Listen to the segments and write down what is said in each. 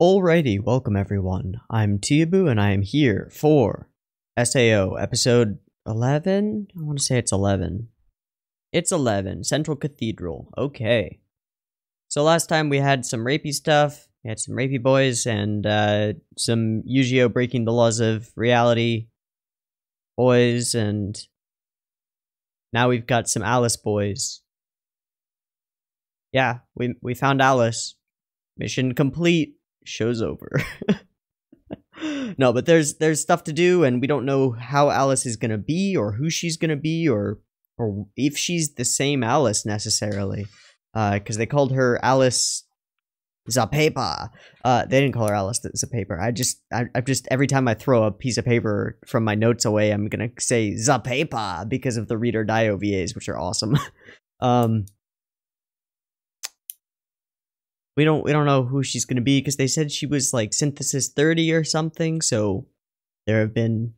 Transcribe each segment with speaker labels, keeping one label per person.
Speaker 1: Alrighty, welcome everyone. I'm Teeaboo and I am here for SAO episode 11? I want to say it's 11. It's 11, Central Cathedral. Okay. So last time we had some rapey stuff, we had some rapey boys, and some Yu-Gi-Oh! Breaking the laws of reality boys, and now we've got some Alice boys. Yeah, we found Alice. Mission complete. Show's over. No, but there's stuff to do, and we don't know how Alice is gonna be, or who she's gonna be, or if she's the same Alice necessarily. Because they called her Alice Zapepa. They didn't call her Alice Zapepa. I just every time I throw a piece of paper from my notes away, I'm gonna say Zapepa because of the Read or Die OVAs, which are awesome. We don't know who she's gonna be because they said she was like Synthesis 30 or something, so there have been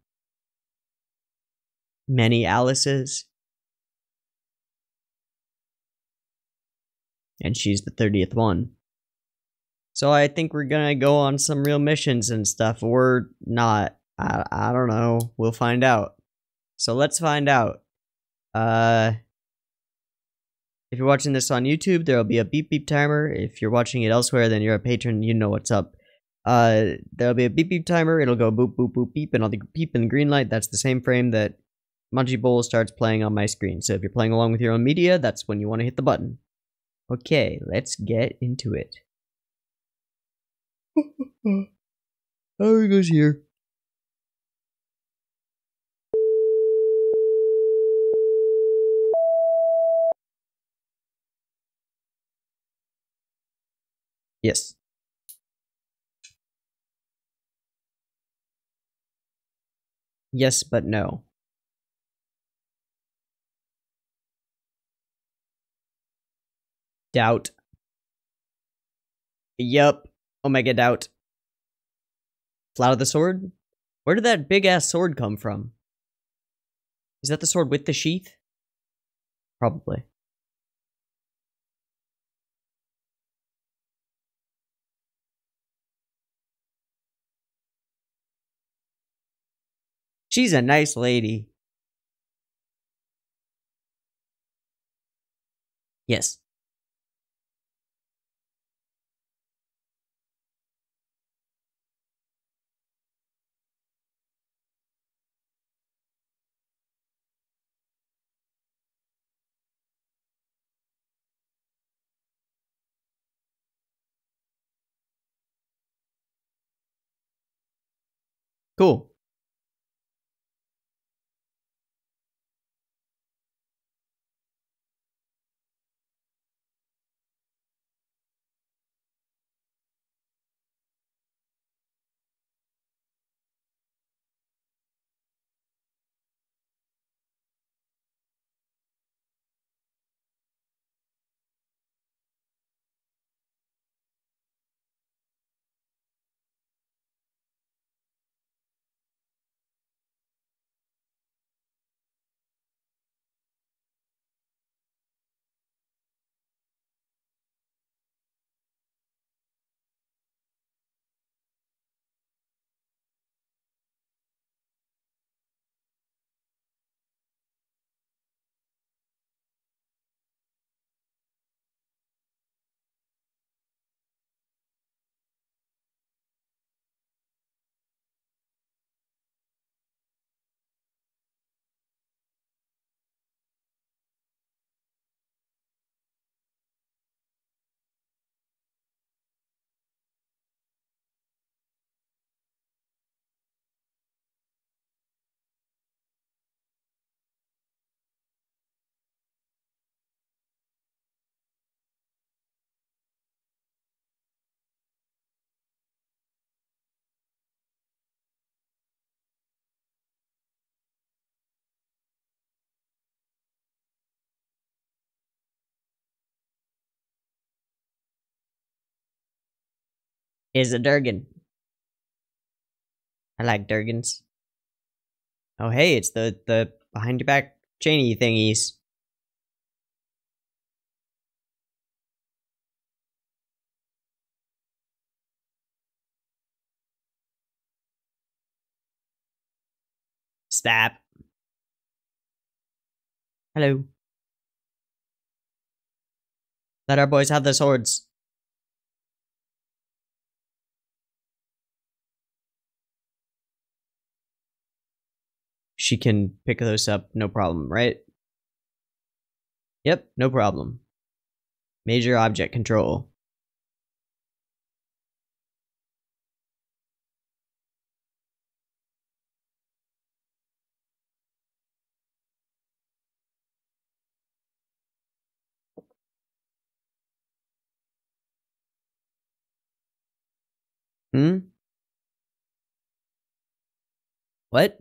Speaker 1: many Alices. And she's the 30th one. So I think we're gonna go on some real missions and stuff, or not. I don't know. We'll find out. So let's find out. If you're watching this on YouTube, there'll be a beep beep timer. If you're watching it elsewhere, then you're a patron, you know what's up. There'll be a beep beep timer, it'll go boop boop boop beep, and on the beep and the green light, that's the same frame that Munchie Bowl starts playing on my screen. So if you're playing along with your own media, that's when you want to hit the button. Okay, let's get into it. Oh, he goes here. Yes. Yes, but no. Doubt. Yup. Omega doubt. Flout of the sword? Where did that big-ass sword come from? Is that the sword with the sheath? Probably. She's a nice lady. Yes. Cool. Is a Durgan. I like Durgans. Oh hey, it's the behind your back chainy thingies. Stab. Hello. Let our boys have the swords. She can pick those up, no problem, right? Yep, no problem. Major object control. Hmm? What?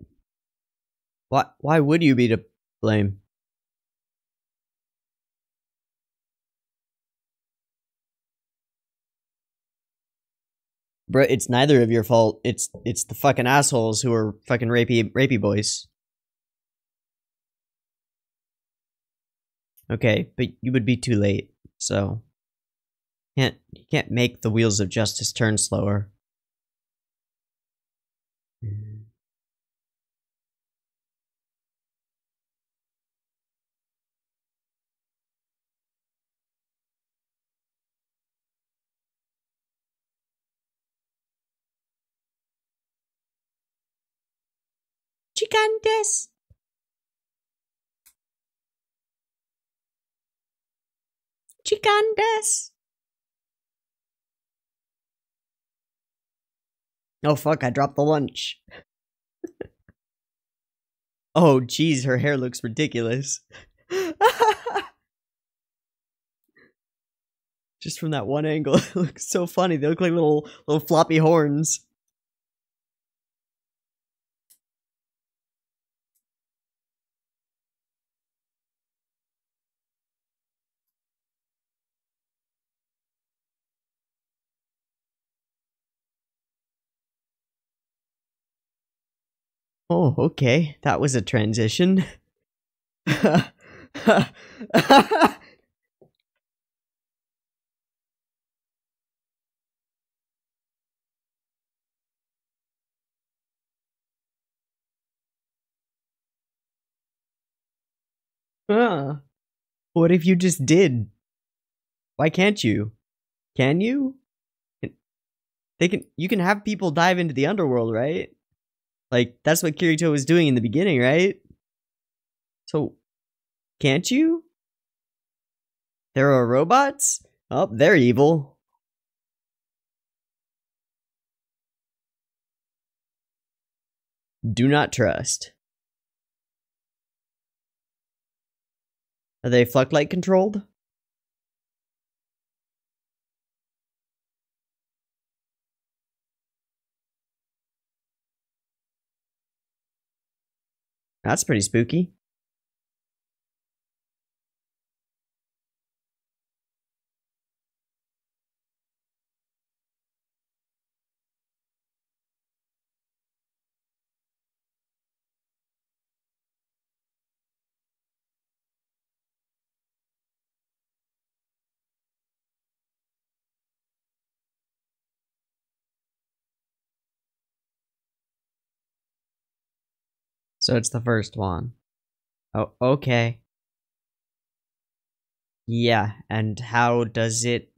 Speaker 1: Why would you be to blame? Bruh, it's neither of your fault. It's the fucking assholes who are fucking rapey boys. Okay, but you would be too late, so you can't make the wheels of justice turn slower. Chicantes. Chicantes. Oh fuck, I dropped the lunch. Oh geez, her hair looks ridiculous. Just from that one angle, it looks so funny. They look like little floppy horns. Oh, okay. That was a transition. What if you just did? Why can't you? Can you? You can have people dive into the underworld, right? Like, that's what Kirito was doing in the beginning, right? So, can't you? There are robots? Oh, they're evil. Do not trust. Are they Fluctlight controlled? That's pretty spooky. So it's the first one. Oh, okay. Yeah, and how does it...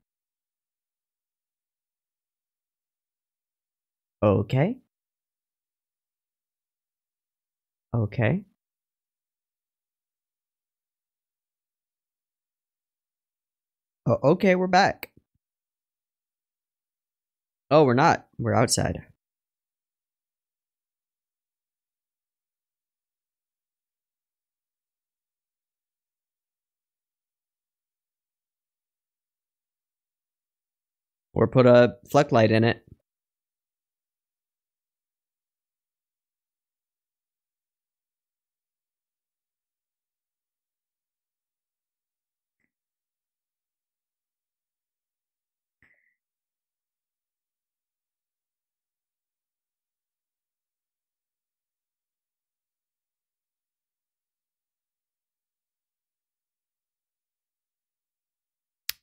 Speaker 1: Okay. Okay. Oh, okay, we're back. Oh, we're not. We're outside. Or put a Fluctlight in it.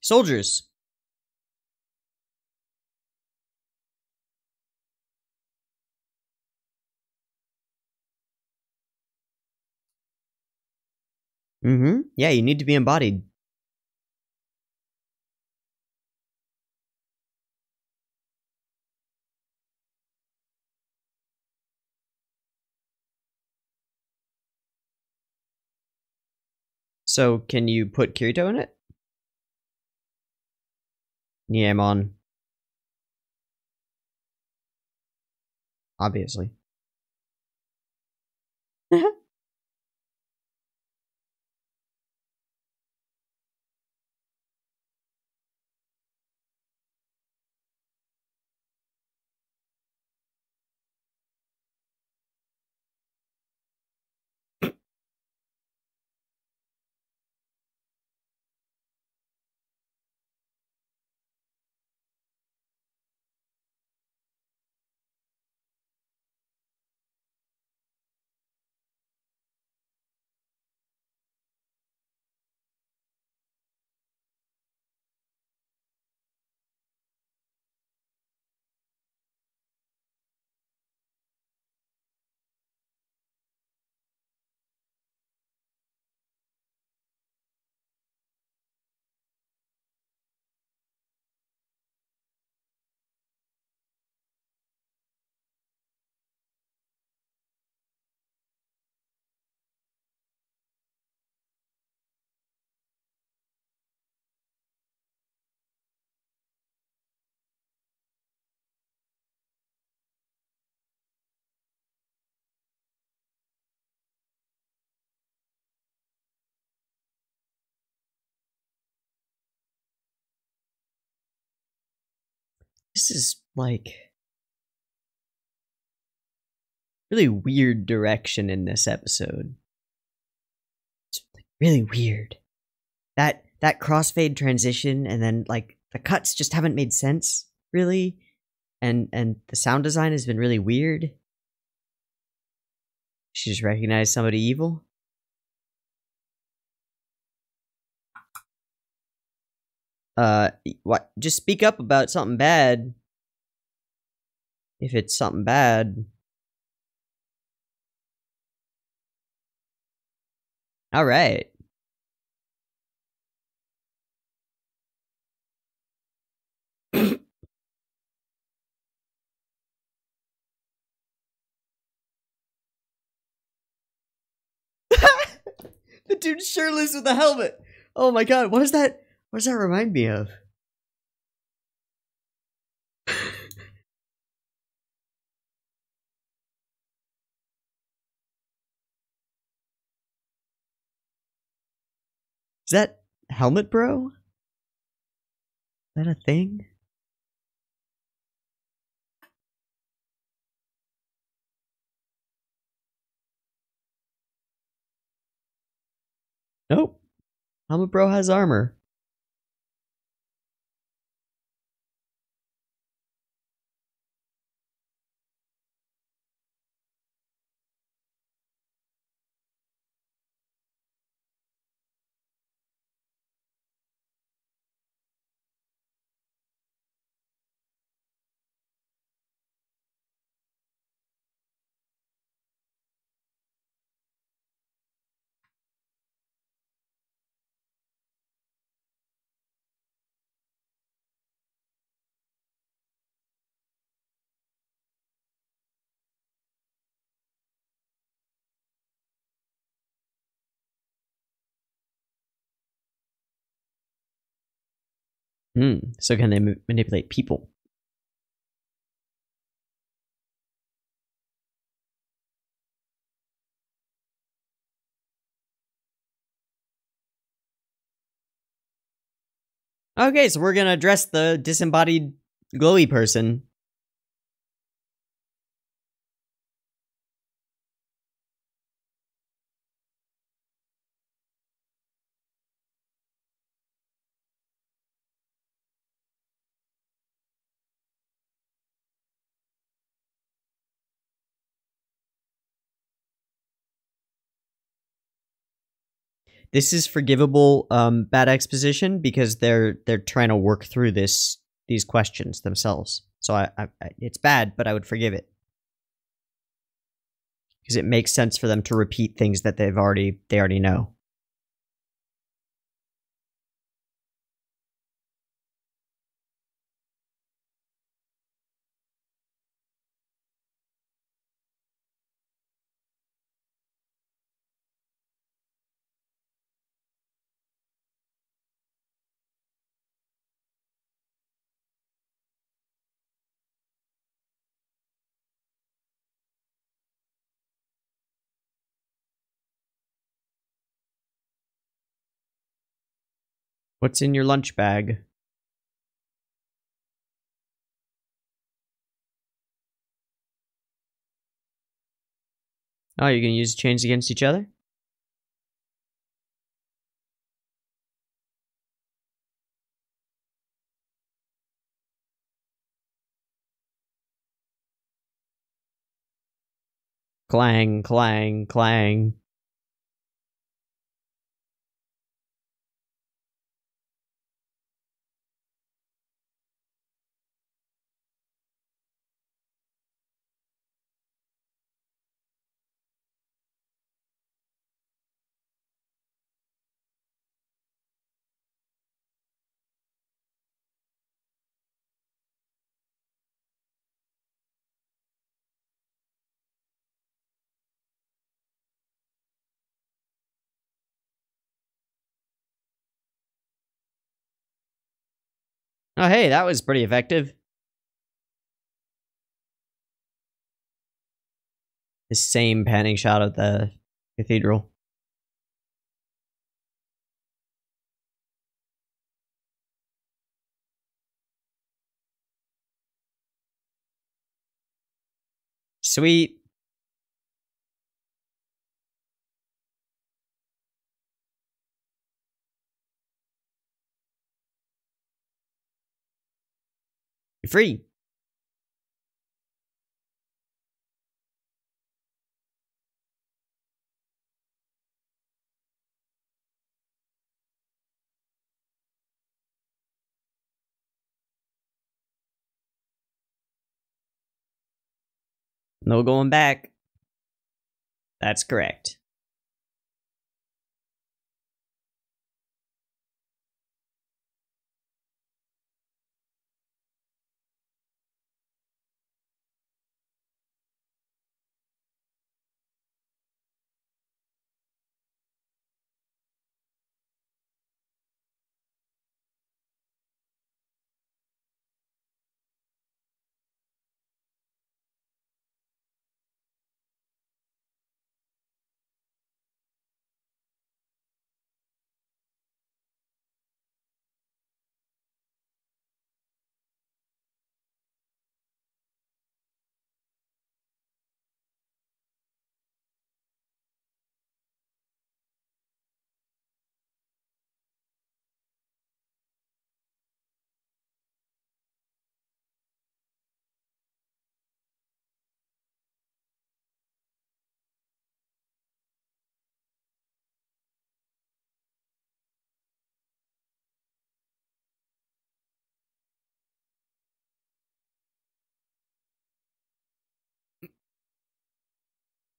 Speaker 1: Soldiers. Mm-hmm. Yeah, you need to be embodied. So, can you put Kirito in it? Niemon. Obviously. This is like really weird direction in this episode. It's like really weird. That crossfade transition and then like the cuts just haven't made sense, really. And the sound design has been really weird. She just recognized somebody evil. What? Just speak up about something bad. If it's something bad. Alright. The dude's shirtless with a helmet. Oh my god, what does that remind me of? Is that Helmet Bro? Is that a thing? Nope. Helmet Bro has armor. So can they manipulate people? Okay, so we're gonna address the disembodied glowy person. This is forgivable bad exposition because they're trying to work through these questions themselves. So I it's bad, but I would forgive it. Because it makes sense for them to repeat things that they already know. What's in your lunch bag? Oh, you're gonna use chains against each other? Clang, clang, clang. Oh, hey, that was pretty effective. The same panning shot of the cathedral. Sweet. You're free. No going back. That's correct.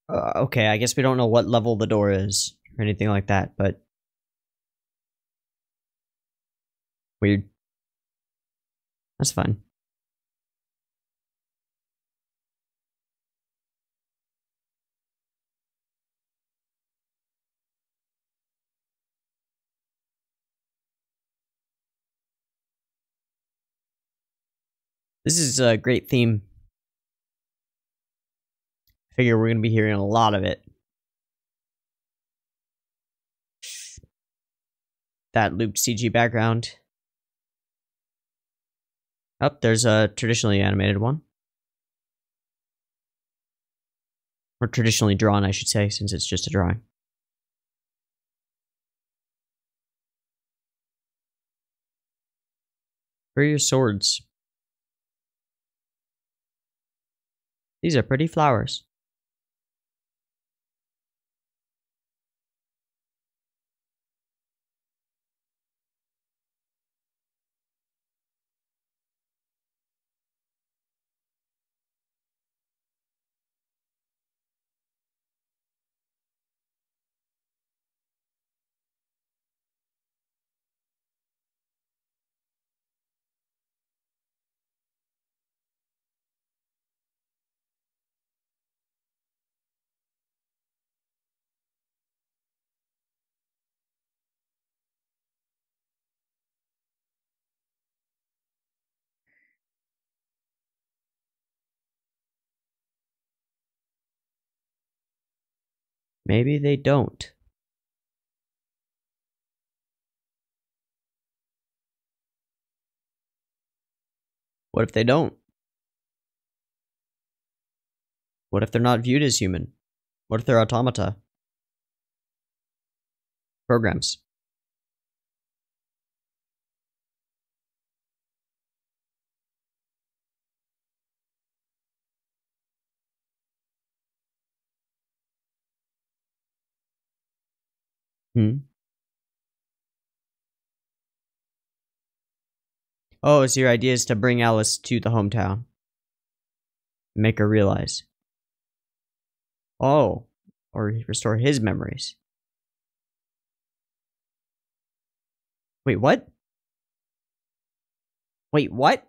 Speaker 1: Okay, I guess we don't know what level the door is or anything like that, but weird. That's fine. This is a great theme. I figure we're going to be hearing a lot of it. That looped CG background. Oh, there's a traditionally animated one. Or traditionally drawn, I should say, since it's just a drawing. Where are your swords? These are pretty flowers. Maybe they don't. What if they don't? What if they're not viewed as human? What if they're automata? Programs. Oh, so your idea is to bring Alice to the hometown. Make her realize. Oh. Or restore his memories. Wait, what? Wait, what?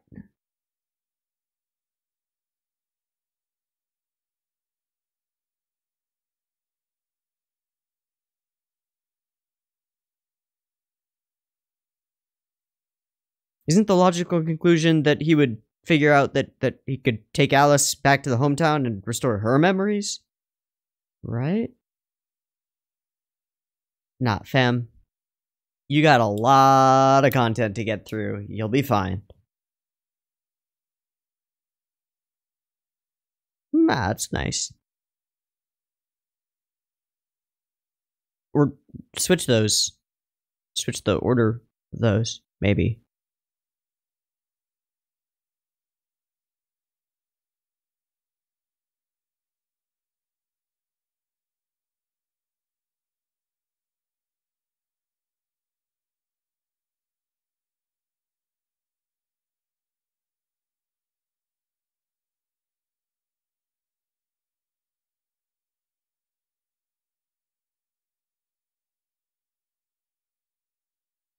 Speaker 1: Isn't the logical conclusion that he would figure out that he could take Alice back to the hometown and restore her memories? Right? Not, fam. You got a lot of content to get through. You'll be fine. That's nice. Or switch those. Switch the order of those, maybe.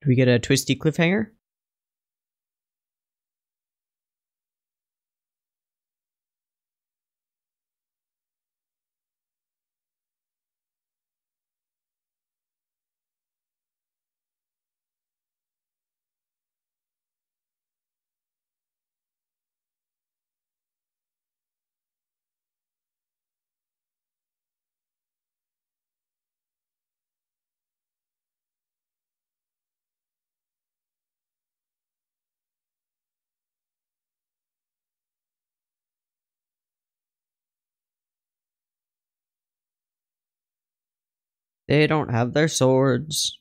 Speaker 1: Do we get a twisty cliffhanger? They don't have their swords.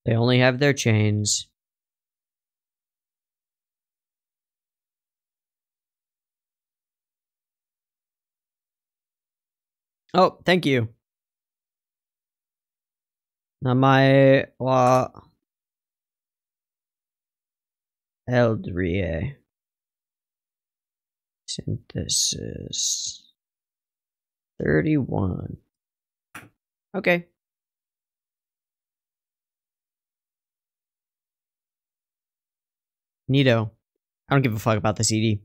Speaker 1: They only have their chains. Oh, thank you. Namae wa Eldrie. Synthesis 31. Okay. Neato. I don't give a fuck about the CD.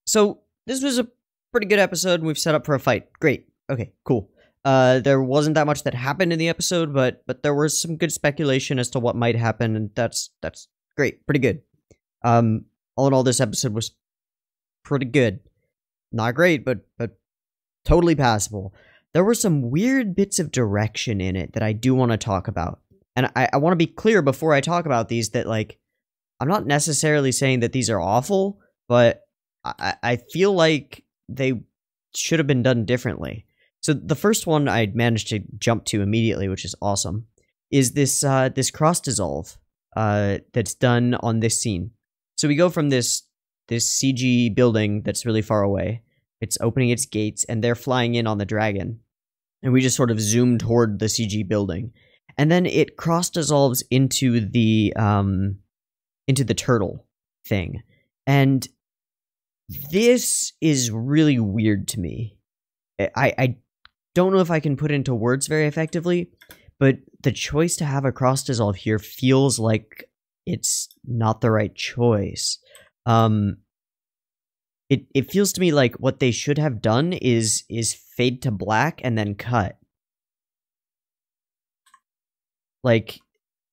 Speaker 1: So this was a pretty good episode, and we've set up for a fight. Great. Okay, cool. There wasn't that much that happened in the episode, but there was some good speculation as to what might happen, and that's great. Pretty good. All in all, this episode was pretty good. Not great, but totally passable. There were some weird bits of direction in it that I do want to talk about. And I want to be clear before I talk about these that, like, I'm not necessarily saying that these are awful, but I feel like they should have been done differently. So the first one I managed to jump to immediately, which is awesome, is this this cross dissolve that's done on this scene. So we go from this CG building that's really far away. It's opening its gates, and they're flying in on the dragon. And we just sort of zoom toward the CG building. And then it cross-dissolves into the turtle thing. And this is really weird to me. I don't know if I can put it into words very effectively, but the choice to have a cross-dissolve here feels like it's not the right choice. It feels to me like what they should have done is fade to black and then cut. Like,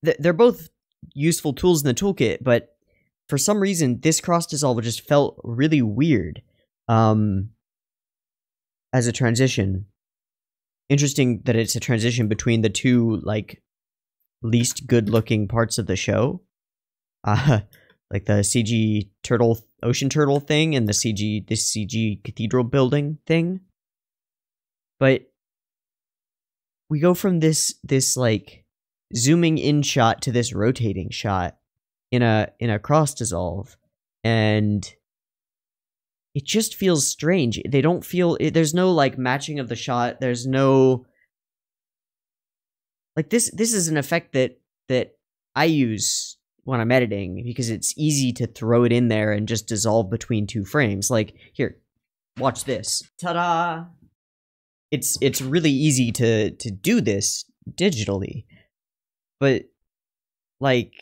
Speaker 1: they're both useful tools in the toolkit, but for some reason, this cross-dissolve just felt really weird as a transition. interesting that it's a transition between the two, like, least good-looking parts of the show. Like the CG turtle, ocean turtle thing, and this CG cathedral building thing. But we go from this like zooming in shot to this rotating shot in a cross dissolve, and it just feels strange. They don't feel there's no like matching of the shot. There's no like this is an effect that I use when I'm editing because it's easy to throw it in there and just dissolve between two frames. Like here, watch this. Ta-da! It's really easy to do this digitally, but like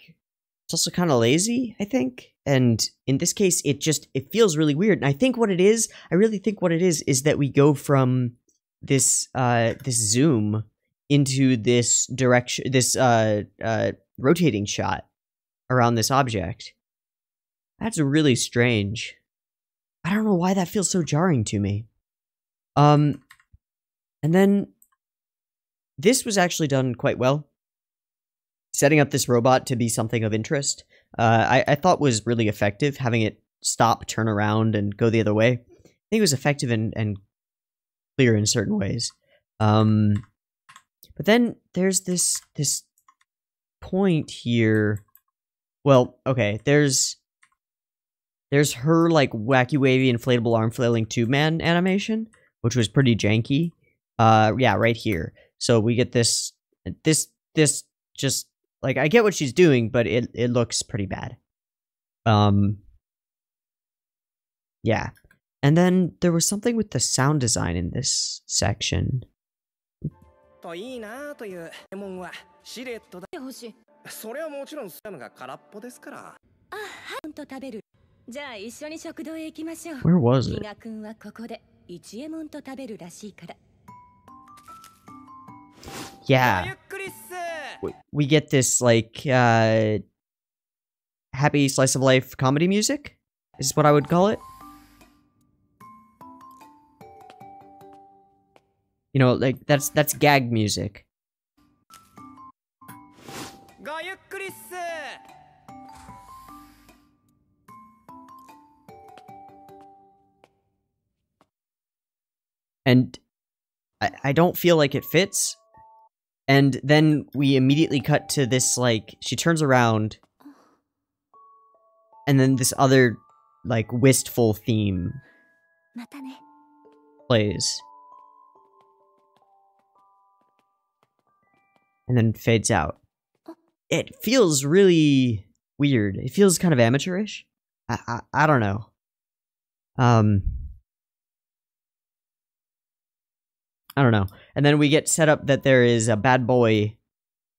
Speaker 1: it's also kind of lazy, I think. And in this case, it feels really weird. And I really think what it is that we go from this this zoom into this direction, this rotating shot around this object. That's really strange. I don't know why that feels so jarring to me. And then this was actually done quite well. Setting up this robot to be something of interest, I thought was really effective. Having it stop, turn around, and go the other way. I think it was effective and clear in certain ways. But then there's this point here. Well, okay, there's her like wacky wavy inflatable arm flailing tube man animation, which was pretty janky. Yeah, right here. So we get this just like, I get what she's doing, but it looks pretty bad. Yeah. And then there was something with the sound design in this section. Where was it? Yeah. We get this, like, happy slice of life comedy music, is what I would call it. You know, like, that's gag music. And I don't feel like it fits. And then we immediately cut to this, like, she turns around, and then this other, like, wistful theme plays. And then fades out. It feels really weird. It feels kind of amateurish. I don't know. I don't know. And then we get set up that there is a bad boy,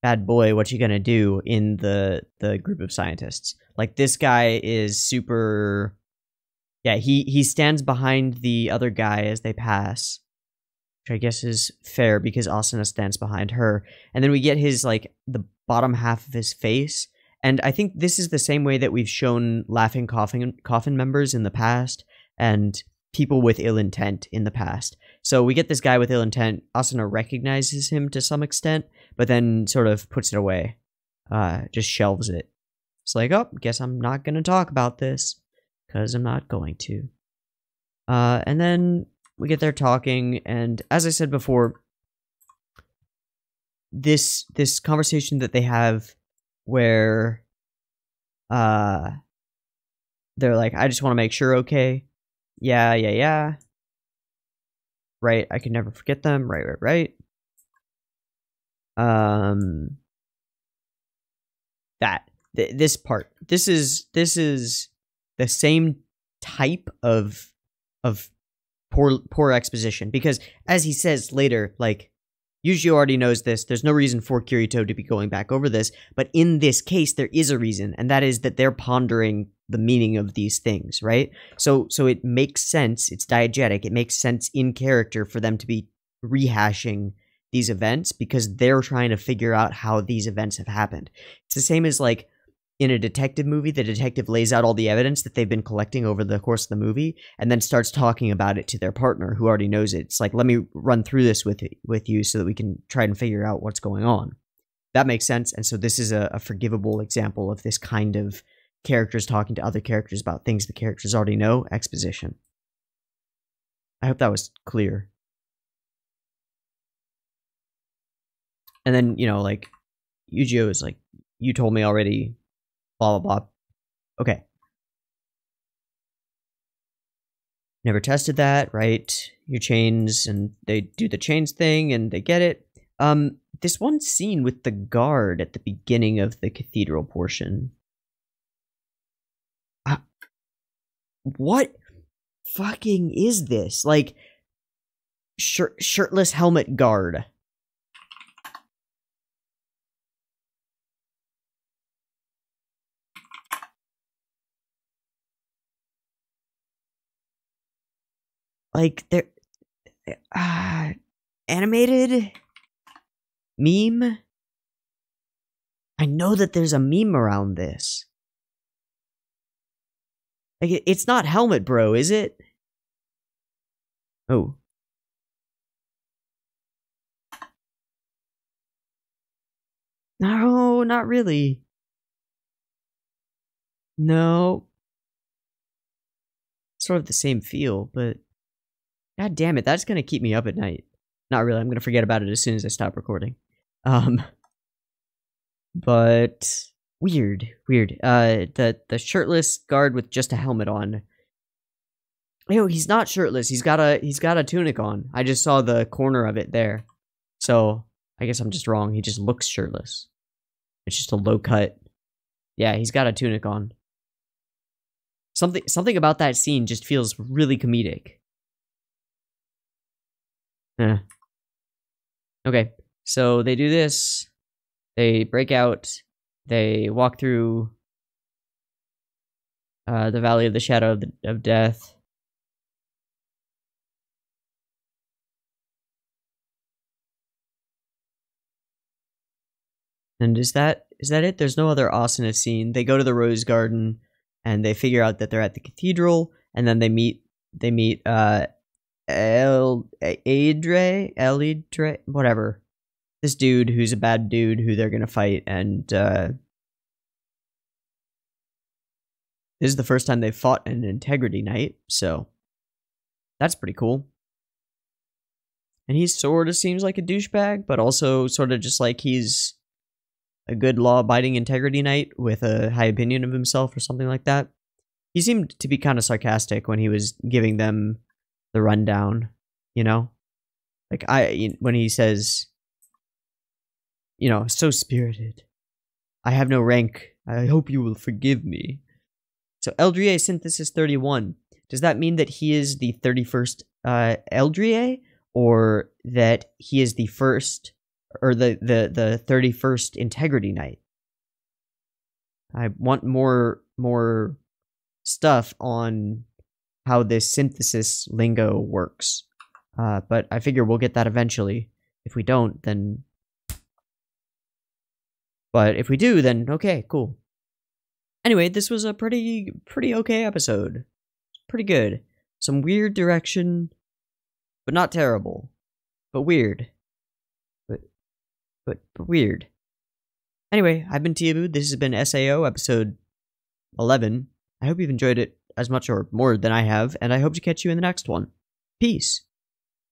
Speaker 1: what you gonna do in the group of scientists. Like, this guy is super... Yeah, he stands behind the other guy as they pass. Which I guess is fair because Asuna stands behind her. And then we get his, like, the bottom half of his face. And I think this is the same way that we've shown laughing coffin members in the past. And people with ill intent in the past. So we get this guy with ill intent. Asuna recognizes him to some extent, but then sort of puts it away. Just shelves it. It's like, oh, guess I'm not going to talk about this, because I'm not going to. And then we get there talking, and as I said before, this conversation that they have where they're like, I just want to make sure, okay? Yeah. Right, I can never forget them. Right. This part. This is the same type of poor exposition, because as he says later, like, Yuji already knows this. There's no reason for Kirito to be going back over this, but in this case, there is a reason, and that is that they're pondering the meaning of these things, right? So it makes sense. It's diegetic. It makes sense in character for them to be rehashing these events because they're trying to figure out how these events have happened. It's the same as, like, in a detective movie, the detective lays out all the evidence that they've been collecting over the course of the movie and then starts talking about it to their partner who already knows it. It's like, let me run through this with you so that we can try and figure out what's going on. That makes sense. And so this is a forgivable example of this kind of characters talking to other characters about things the characters already know, exposition. I hope that was clear. And then, you know, like, Eiyuu is like, you told me already, blah, blah, blah. Okay. Never tested that, right? Your chains, and they do the chains thing, and they get it. This one scene with the guard at the beginning of the cathedral portion. What fucking is this? Like, shirtless helmet guard. Like, they're animated meme. I know that there's a meme around this. Like, it's not Helmet Bro, is it? Oh. No, not really. No. Sort of the same feel, but god damn it, that's gonna keep me up at night. Not really, I'm gonna forget about it as soon as I stop recording. But weird. The shirtless guard with just a helmet on. No, he's not shirtless. He's got a tunic on. I just saw the corner of it there. So I guess I'm just wrong. He just looks shirtless. It's just a low cut. Yeah, he's got a tunic on. Something about that scene just feels really comedic. Okay, so they do this. They break out. They walk through the Valley of the Shadow of Death. And is that it? There's no other awesomeness scene. They go to the Rose Garden, and they figure out that they're at the cathedral, and then they meet Elidre, whatever. This dude who's a bad dude who they're gonna fight, and this is the first time they've fought an Integrity Knight, so that's pretty cool. And he sort of seems like a douchebag, but also sort of just like he's a good law-abiding Integrity Knight with a high opinion of himself or something like that. He seemed to be kind of sarcastic when he was giving them the rundown, you know? Like, when he says, you know, so spirited. I have no rank. I hope you will forgive me. So, Eldrie Synthesis 31. Does that mean that he is the 31st Eldrie? Or that he is the first, or the 31st Integrity Knight? I want more stuff on how this synthesis lingo works. But I figure we'll get that eventually. If we don't, then... But if we do, then okay, cool. Anyway, this was a pretty okay episode. Pretty good. Some weird direction, but not terrible. But weird. But weird. Anyway, I've been Teeaboo. This has been SAO episode 11. I hope you've enjoyed it as much or more than I have, and I hope to catch you in the next one. Peace.